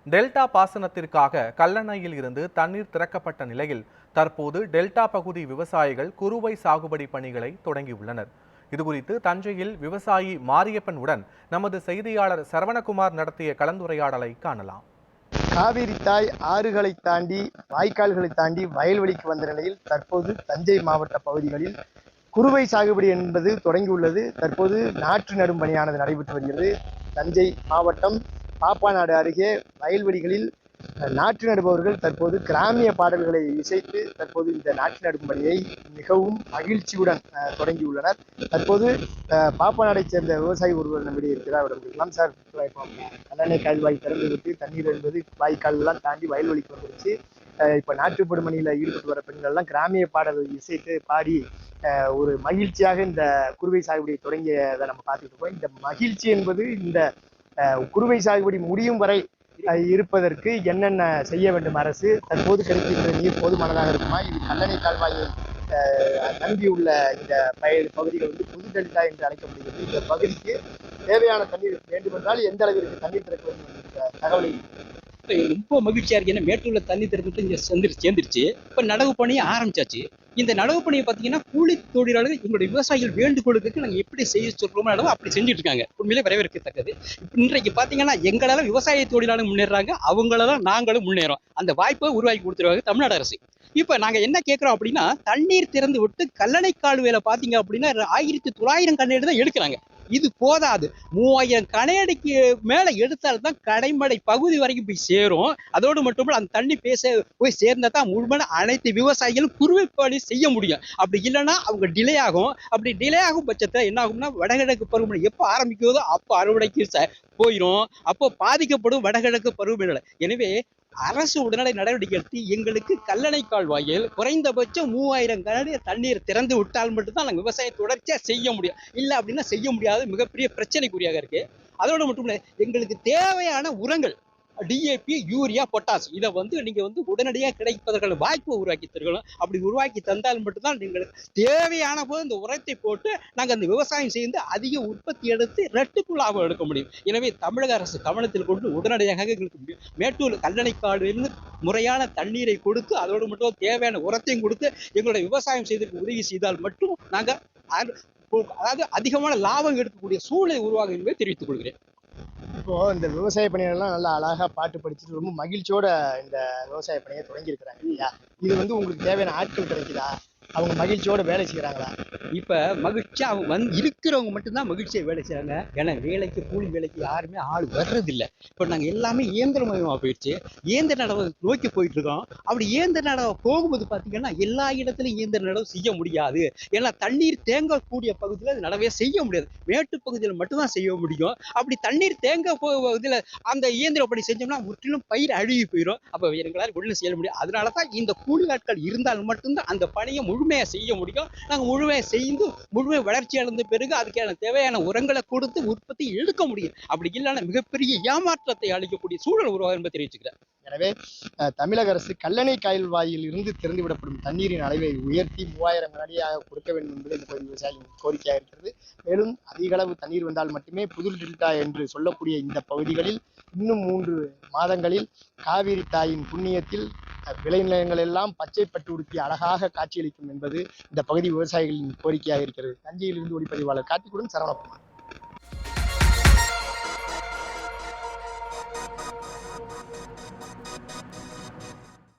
Delta பாசனத்திற்காக கல்லணையில் இருந்து தண்ணீர் திறக்கப்பட்ட நிலையில் தற்போது டெல்டா பகுதி விவசாயிகள் குறுவை சாகுபடி பணிகளை தொடங்கியுள்ளனர். இதுகுறித்து தஞ்சையில் விவசாயி மாரியப்பன் உடன் நமது செய்தியாளர் சரவணகுமார் நடத்திய கலந்துரையாடலை காணலாம். காவிரி தாய் ஆறுகளை தாண்டி வாய்க்கால்களை தாண்டி வயல்வெளிக்கு வந்த நிலையில் தற்போது தஞ்சை மாவட்ட பகுதிகளில் குறுவை சாகுபடி என்பது தொடங்கியுள்ளது. தற்போது நாற்று நடும் பணியானது நடைபெற்று வருகிறது. தஞ்சை மாவட்டம் பாப்பாநாடு அருகே வயல்வெளிகளில் நாற்று நடுபவர்கள் தற்போது கிராமிய பாடல்களை இசைத்து தற்போது இந்த நாற்று நடும் பணியை மிகவும் மகிழ்ச்சியுடன் தொடங்கியுள்ளனர். தற்போது பாப்பாநாடைச் சேர்ந்த விவசாயி ஒருவர் நம்மிடையே இருக்கிறார். அவரிடம் சார், கல்லணை கால்வாய் திறந்து விட்டு தண்ணீர் என்பது வாய்க்கால் எல்லாம் தாண்டி வயல்வெளிக்கு வந்துருச்சு. இப்ப நாட்டுப்படும் பணியில ஈடுபட்டு வர பெண்கள் எல்லாம் கிராமிய பாடல் இசைத்து பாடி ஒரு மகிழ்ச்சியாக இந்த குறுவை சாகுபடியை தொடங்கியதை நம்ம பார்த்துட்டு இருக்கோம். இந்த மகிழ்ச்சி என்பது இந்த குறுவை சாகுபடி முடியும் வரை இருப்பதற்கு என்னென்ன செய்ய வேண்டும், அரசு தற்போது கிடைக்கின்ற நீர் போதுமானதாக இருக்குமா, இது கல்லணை கால்வாயை நம்பியுள்ள இந்த பகுதிகள் புது டெல்டா என்று அழைக்கப்படுகிறது. இந்த பகுதிக்கு தேவையான தண்ணீர் வேண்டுமென்றால் எந்த அளவிற்கு தண்ணீர் திறக்க வேண்டும் என்ற தகவலை ரொம்ப மகிழ்ச்சியா இருக்கு. ஏன்னா மேட்டூர்ல தண்ணி திறந்துட்டு இங்க சேர்ந்துருச்சு. இப்ப நடவு பணியை ஆரம்பிச்சாச்சு. இந்த நடவு பணியை பார்த்தீங்கன்னா கூலி தொழிலாளர்கள் எங்களுடைய விவசாயிகள் வேண்டுகோளுக்கு நாங்கள் எப்படி செய்ய சொல்றோமோ அளவு அப்படி செஞ்சுட்டு இருக்காங்க. உண்மையிலே வரவேற்கத்தக்கது. இன்றைக்கு பார்த்தீங்கன்னா எங்களால விவசாய தொழிலாளர்கள் முன்னேறாங்க, அவங்களால நாங்களும் முன்னேறோம். அந்த வாய்ப்பை உருவாக்கி கொடுத்துருவாங்க தமிழ்நாடு அரசு. இப்ப நாங்க என்ன கேட்கிறோம் அப்படின்னா, தண்ணீர் திறந்து விட்டு கல்லணை கால்வாயில பாத்தீங்க அப்படின்னா 1900 கனஅடி தான் எடுக்கிறாங்க. இது போதாது. 3000 கனஅடிக்கு மேல எடுத்தால்தான் கடைமடை பகுதி வரைக்கும் போய் சேரும். அதோடு மட்டும் அந்த தண்ணி போய் சேர்ந்தா தான் முழுமையான அனைத்து விவசாயிகளும் குறுவை பணி செய்ய முடியும். அப்படி இல்லைன்னா அவங்க டிலே ஆகும். அப்படி டிலே ஆகும் பட்சத்தில் என்ன ஆகும்னா, வடகிழக்கு பருவமழை எப்போ ஆரம்பிக்குதோ அப்போ அறுவடைக்கு போயிடும். அப்போ பாதிக்கப்படும் வடகிழக்கு பருவமழை. எனவே அரசு உடனடி நடவடிக்கை எடுத்து எங்களுக்கு கல்லணை கால்வாயில் குறைந்தபட்சம் 3000 கனஅடி தண்ணீர் திறந்து விட்டால் மட்டும்தான் நாங்கள் விவசாயம் தொடர்ச்சியா செய்ய முடியும். இல்லை அப்படின்னா செய்ய முடியாது. மிகப்பெரிய பிரச்சனைக்குரியாக இருக்கு. அதோடு மட்டும் இல்லை, எங்களுக்கு தேவையான உரங்கள் டிஏபி, யூரியா, பொட்டாஸ் இதை நீங்க உடனடியாக கிடைப்பதற்கான வாய்ப்பை உருவாக்கி தருகணும். அப்படி உருவாக்கி தந்தால் மட்டும்தான் எங்களுக்கு தேவையான போது இந்த உரத்தை போட்டு நாங்கள் அந்த விவசாயம் செய்து அதிக உற்பத்தி எடுத்து ரெட்டிப்பு லாபம் எடுக்க முடியும். எனவே தமிழக அரசு கவனத்தில் கொண்டு உடனடியாக எங்களுக்கு மேட்டூர் கல்லணை கால்வாயிலிருந்து முறையான தண்ணீரை கொடுத்து அதோடு மட்டும் தேவையான உரத்தையும் கொடுத்து எங்களுடைய விவசாயம் செய்ததற்கு உதவி செய்தால் மட்டும் நாங்கள் அதாவது அதிகமான லாபம் எடுக்கக்கூடிய சூழ்நிலை உருவாகும் என்பதை தெரிவித்துக் கொள்கிறேன். இப்போ இந்த விவசாய பணியெல்லாம் நல்லா அழகா பாட்டு படிச்சுட்டு ரொம்ப மகிழ்ச்சியோட இந்த விவசாய பணியை தொடங்கி இருக்கிறாங்க இல்லையா? இது உங்களுக்கு தேவையான ஆட்கள் கிடைக்குதா? அவங்க மகிழ்ச்சியோட வேலை செய்யறாங்களா? இப்ப மகிழ்ச்சியா அவங்க இருக்கிறவங்க மட்டும்தான் மகிழ்ச்சியா வேலை செய்யறாங்க. ஏன்னா வேலைக்கு கூலி வேலைக்கு யாருமே ஆள் வர்றது இல்லை. இப்ப நாங்க எல்லாமே இயந்திரமயமா போயிடுச்சு. இயந்திர நடவை நோக்கி போயிட்டு இருக்கோம். அப்படி இயந்திர நடவை போகும்போது பாத்தீங்கன்னா எல்லா இடத்துலயும் இயந்திர நடவு செய்ய முடியாது. ஏன்னா தண்ணீர் தேங்கக்கூடிய பகுதியில் நடவே செய்ய முடியாது. மேட்டு பகுதியில் மட்டும்தான் செய்ய முடியும். அப்படி தண்ணீர் தேங்க பகுதியில் அந்த இயந்திர பணி செஞ்சோம்னா முற்றிலும் பயிர் அழுகி போயிடும். அப்ப எங்களால் ஒன்றும் செய்ய முடியாது. அதனாலதான் இந்த கூலி ஆட்கள் இருந்தால் மட்டும்தான் அந்த பணியை முழுமையா செய்ய முடியும். நாங்க முழுமையா செய்து முழுமை வளர்ச்சி அடைந்த பிறகு அதுக்கான தேவையான உரங்களை கொடுத்து உற்பத்தி எடுக்க முடியும். அப்படி இல்லைன்னா மிகப்பெரிய ஏமாற்றத்தை அளிக்கக்கூடிய சூழல் உருவாகும் என்பதை தெரிவிச்சுக்கிறேன். எனவே தமிழக அரசு கல்லணை கால்வாயில் இருந்து திறந்துவிடப்படும் தண்ணீரின் அளவை உயர்த்தி 3000 கனஅடியாக கொடுக்க வேண்டும் என்பது இந்த பகுதி விவசாயிகளின் கோரிக்கையாக இருக்கிறது. மேலும் அதிக அளவு தண்ணீர் வந்தால் மட்டுமே புது டெல்டா என்று சொல்லக்கூடிய இந்த பகுதிகளில் இன்னும் 3 மாதங்களில் காவிரி தாயின் புண்ணியத்தில் விளைநிலங்கள் எல்லாம் பச்சை பட்டு உடுத்தி அழகாக காட்சியளிக்கும் என்பது இந்த பகுதி விவசாயிகளின் கோரிக்கையாக இருக்கிறது. தஞ்சையிலிருந்து ஒளிப்பதிவாளர் கார்த்திக்குடன் சரவணகுமார்.